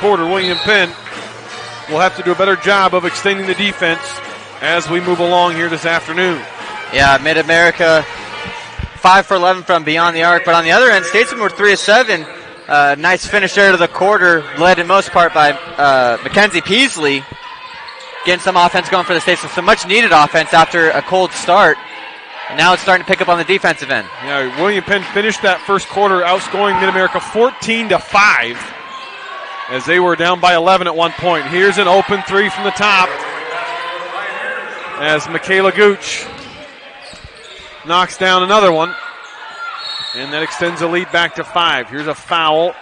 quarter. William Penn will have to do a better job of extending the defense as we move along here this afternoon. Yeah, Mid-America 5 for 11 from beyond the arc. But on the other end, Statesman were 3 of 7. Nice finish there to the quarter, led in most part by Mackenzie Peasley. Getting some offense going for the Statesman. Some much needed offense after a cold start. And now it's starting to pick up on the defensive end. Yeah, William Penn finished that first quarter outscoring Mid-America 14-5 as they were down by 11 at one point. Here's an open three from the top as Michaela Gooch knocks down another one. And that extends the lead back to 5. Here's a foul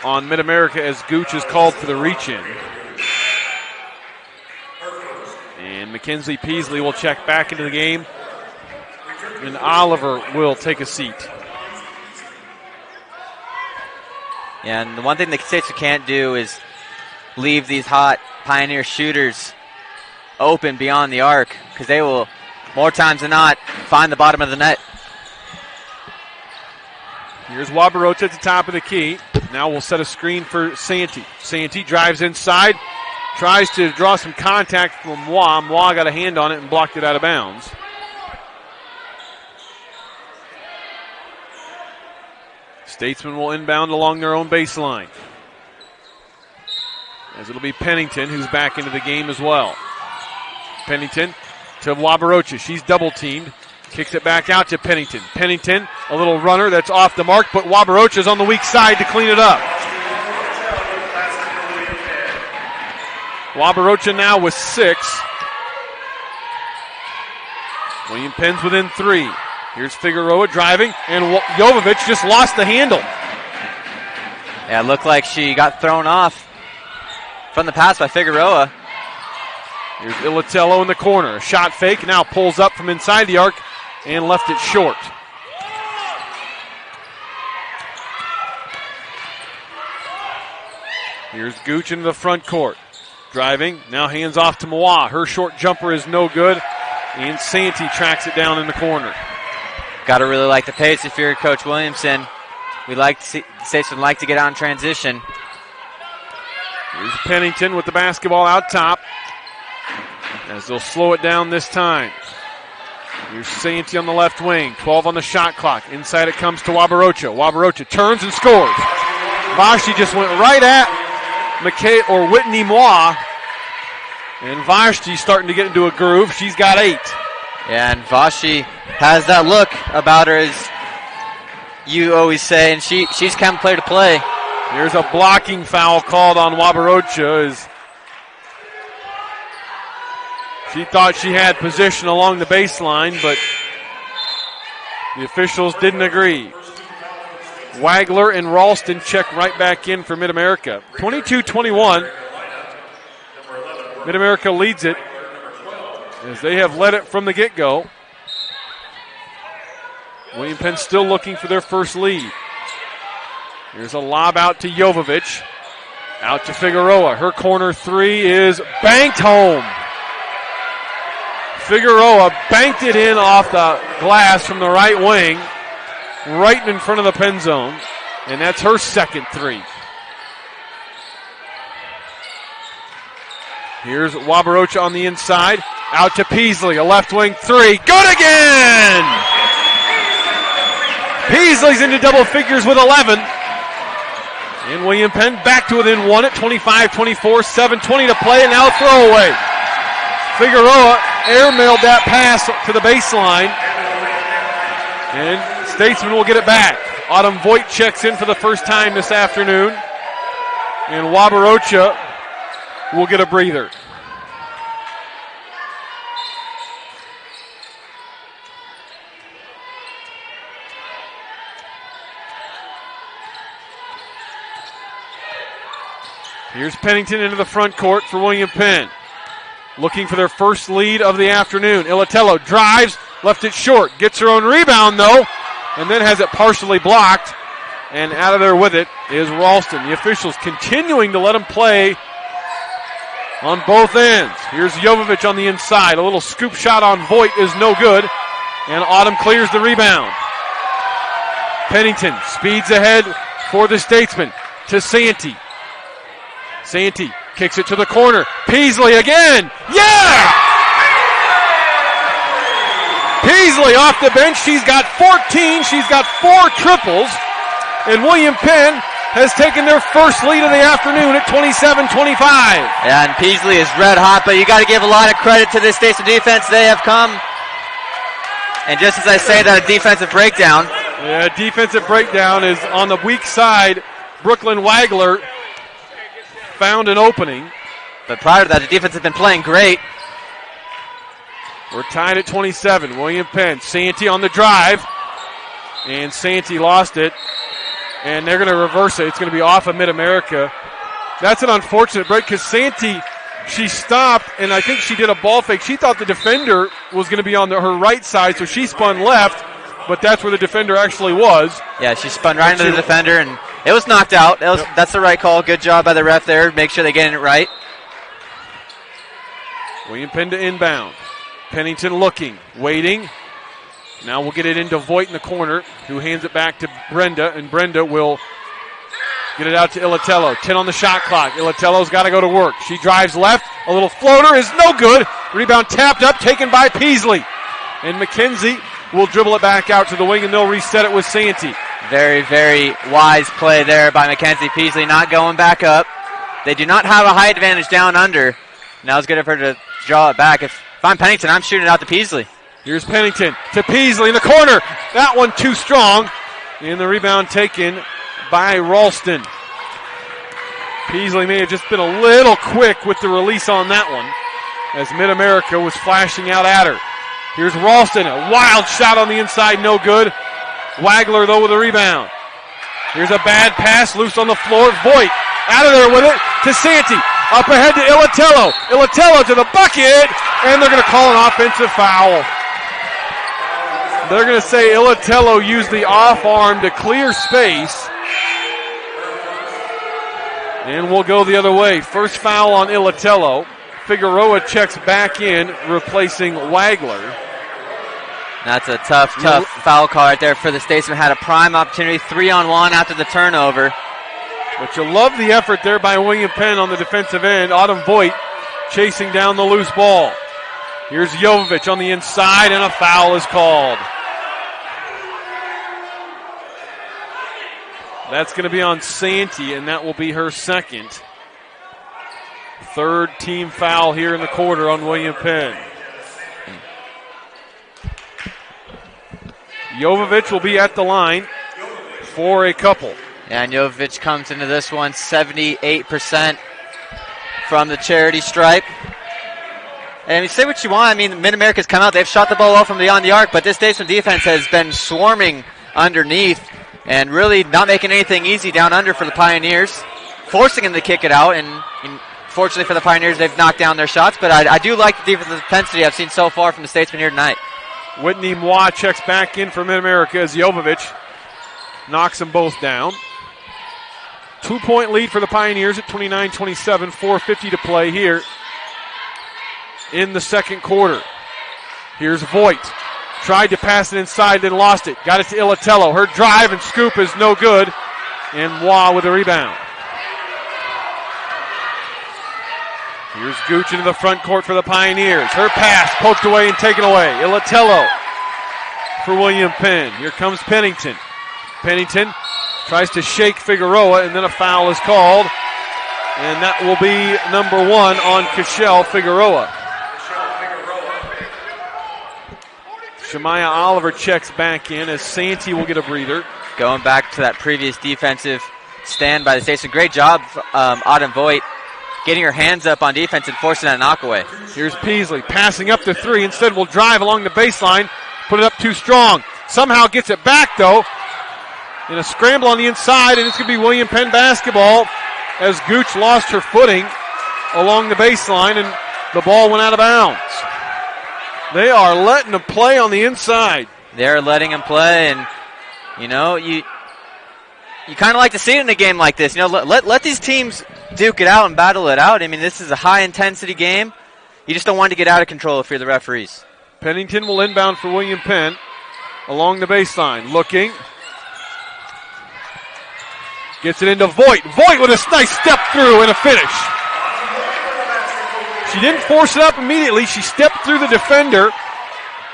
on Mid-America as Gooch is called for the reach-in. And Mackenzie Peasley will check back into the game. And Oliver will take a seat. Yeah, and the one thing the Statesman can't do is leave these hot Pioneer shooters open beyond the arc, because they will, more times than not, find the bottom of the net. Here's Wabarocha at the top of the key. Now we'll set a screen for Santee. Santee drives inside, tries to draw some contact from Mois. Mois got a hand on it and blocked it out of bounds. Statesman will inbound along their own baseline, as it'll be Pennington who's back into the game as well. Pennington to Wabarocha. She's double teamed. Kicks it back out to Pennington. Pennington, a little runner that's off the mark, but Wabarocha's on the weak side to clean it up. Wabarocha now with 6. William Penn's within 3. Here's Figueroa driving, and Jovovich just lost the handle. Yeah, it looked like she got thrown off from the pass by Figueroa. Here's Ilatello in the corner. A shot fake, now pulls up from inside the arc and left it short. Here's Gooch into the front court. Driving, now hands off to Mois. Her short jumper is no good, and Santee tracks it down in the corner. Got to really like the pace if you're Coach Williamson. We like to see Statesman like to get out in transition. Here's Pennington with the basketball out top, as they'll slow it down this time. Here's Santee on the left wing, 12 on the shot clock. Inside it comes to Wabarocha. Wabarocha turns and scores. Vashti just went right at Whitney Mois, and Vashti starting to get into a groove. She's got 8. Yeah, and Vashti has that look about her, as you always say, and she's come player to play. There's a blocking foul called on Wabarocha, as she thought she had position along the baseline, but the officials didn't agree. Wagler and Ralston check right back in for Mid-America. 22-21. Mid-America leads it, as they have led it from the get-go. William Penn still looking for their first lead. Here's a lob out to Jovovich. Out to Figueroa. Her corner 3 is banked home. Figueroa banked it in off the glass from the right wing, right in front of the Penn zone, and that's her second 3. Here's Wabarocha on the inside. Out to Peasley, a left wing 3. Good again! Peasley's into double figures with 11. And William Penn back to within 1 at 25-24, 7:20 to play, and now a throwaway. Figueroa airmailed that pass to the baseline, and Statesman will get it back. Autumn Voigt checks in for the first time this afternoon, and Wabarocha will get a breather. Here's Pennington into the front court for William Penn. Looking for their first lead of the afternoon. Ilatello drives, left it short. Gets her own rebound, though, and then has it partially blocked. And out of there with it is Ralston. The officials continuing to let him play on both ends. Here's Jovovich on the inside. A little scoop shot on Voigt is no good. And Autumn clears the rebound. Pennington speeds ahead for the Statesman to Santee. Santee kicks it to the corner. Peasley again. Yeah! Peasley off the bench. She's got 14. She's got 4 triples. And William Penn has taken their first lead of the afternoon at 27-25. Yeah, and Peasley is red hot, but you got to give a lot of credit to this Statesman defense. They have come. And just as I say that, a defensive breakdown. Yeah, defensive breakdown is on the weak side. Brooklyn Wagler found an opening. But prior to that, the defense has been playing great. We're tied at 27. William Penn, Santee on the drive. And Santee lost it. And they're going to reverse it. It's going to be off of Mid-America. That's an unfortunate break because Santee, she stopped, and I think she did a ball fake. She thought the defender was going to be on her right side, so she spun left, but that's where the defender actually was. Yeah, she spun right into the defender, and it was knocked out. That's the right call. Good job by the ref there. Make sure they're getting it right. William Penn to inbound. Pennington looking, waiting. Now we'll get it into Voigt in the corner, who hands it back to Brenda, and Brenda will get it out to Ilatello. 10 on the shot clock. Ilatello's got to go to work. She drives left. A little floater is no good. Rebound tapped up, taken by Peasley. And McKenzie will dribble it back out to the wing, and they'll reset it with Santee. Very, very wise play there by Mackenzie Peasley, not going back up. They do not have a height advantage down under. Now it's good for her to draw it back. If I'm Pennington, I'm shooting it out to Peasley. Here's Pennington to Peasley in the corner. That one too strong. And the rebound taken by Ralston. Peasley may have just been a little quick with the release on that one as Mid-America was flashing out at her. Here's Ralston, a wild shot on the inside, no good. Wagler, though, with a rebound. Here's a bad pass, loose on the floor. Voigt out of there with it to Santee. Up ahead to Ilatello. Ilatello to the bucket, and they're going to call an offensive foul. They're going to say Ilatello used the off arm to clear space. And we'll go the other way. First foul on Ilatello. Figueroa checks back in, replacing Wagler. That's a tough foul call right there for the Statesman. Had a prime opportunity, 3-on-1 after the turnover. But you love the effort there by William Penn on the defensive end. Autumn Voigt chasing down the loose ball. Here's Jovovich on the inside, and a foul is called. That's going to be on Santee, and that will be her second. Third team foul here in the quarter on William Penn. Jovovich will be at the line for a couple. And Jovovich comes into this one 78% from the charity stripe. And you say what you want. I mean, Mid-America's come out. They've shot the ball well from beyond the arc, but this Statesman defense has been swarming underneath and really not making anything easy down under for the Pioneers, forcing them to kick it out. And fortunately for the Pioneers, they've knocked down their shots, but I do like the defensive intensity I've seen so far from the Statesman here tonight. Whitney Mois checks back in for Mid-America as Jovovich knocks them both down. 2-point lead for the Pioneers at 29-27, 4:50 to play here in the second quarter. Here's Voigt. Tried to pass it inside, then lost it. Got it to Ilatello. Her drive and scoop is no good. And Mois with a rebound. Here's Gooch into the front court for the Pioneers. Her pass poked away and taken away. Ilatello for William Penn. Here comes Pennington. Pennington tries to shake Figueroa, and then a foul is called. And that will be number 1 on Cashel Figueroa. Shemaya Oliver checks back in as Santee will get a breather. Going back to that previous defensive stand by the Statesman. Great job, Autumn Voigt, getting her hands up on defense and forcing that knockaway. Here's Peasley passing up to 3. Instead will drive along the baseline. Put it up too strong. Somehow gets it back, though. In a scramble on the inside, and it's going to be William Penn basketball as Gooch lost her footing along the baseline, and the ball went out of bounds. They are letting them play on the inside. They're letting them play, and, you know, you kind of like to see it in a game like this. You know, let these teams duke it out and battle it out. I mean, this is a high-intensity game. You just don't want to get out of control if you're the referees. Pennington will inbound for William Penn along the baseline. Looking. Gets it into Voigt. Voigt with a nice step through and a finish. She didn't force it up immediately. She stepped through the defender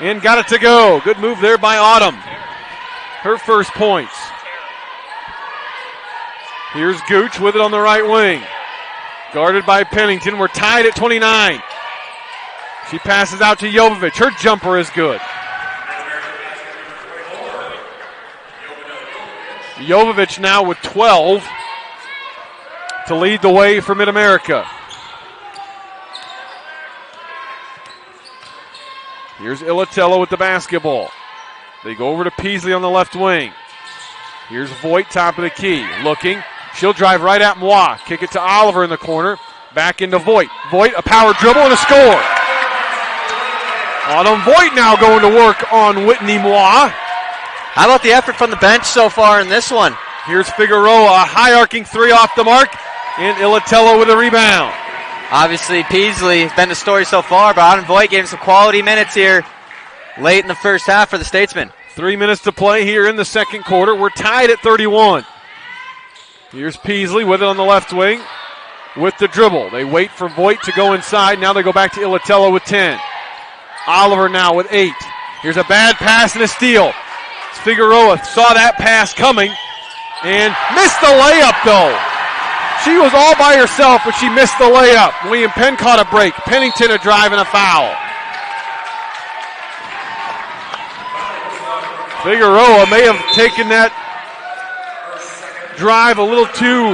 and got it to go. Good move there by Autumn. Her first points. Here's Gooch with it on the right wing. Guarded by Pennington. We're tied at 29. She passes out to Jovovich. Her jumper is good. Jovovich now with 12 to lead the way for Mid-America. Here's Ilatello with the basketball. They go over to Peasley on the left wing. Here's Voigt, top of the key. Looking. She'll drive right at Moi. Kick it to Oliver in the corner. Back into Voigt. Voigt, a power dribble and a score. Autumn Voigt now going to work on Whitney Moi. How about the effort from the bench so far in this one? Here's Figueroa, a high arcing three off the mark, and Ilatello with a rebound. Obviously, Peasley has been the story so far, but Autumn Voigt gave him some quality minutes here late in the first half for the Statesmen. 3 minutes to play here in the second quarter. We're tied at 31. Here's Peasley with it on the left wing with the dribble. They wait for Voigt to go inside. Now they go back to Ilatello with 10. Oliver now with 8. Here's a bad pass and a steal. Figueroa saw that pass coming and missed the layup, though. She was all by herself, but she missed the layup. William Penn caught a break. Pennington a drive and a foul. Figueroa may have taken that drive a little too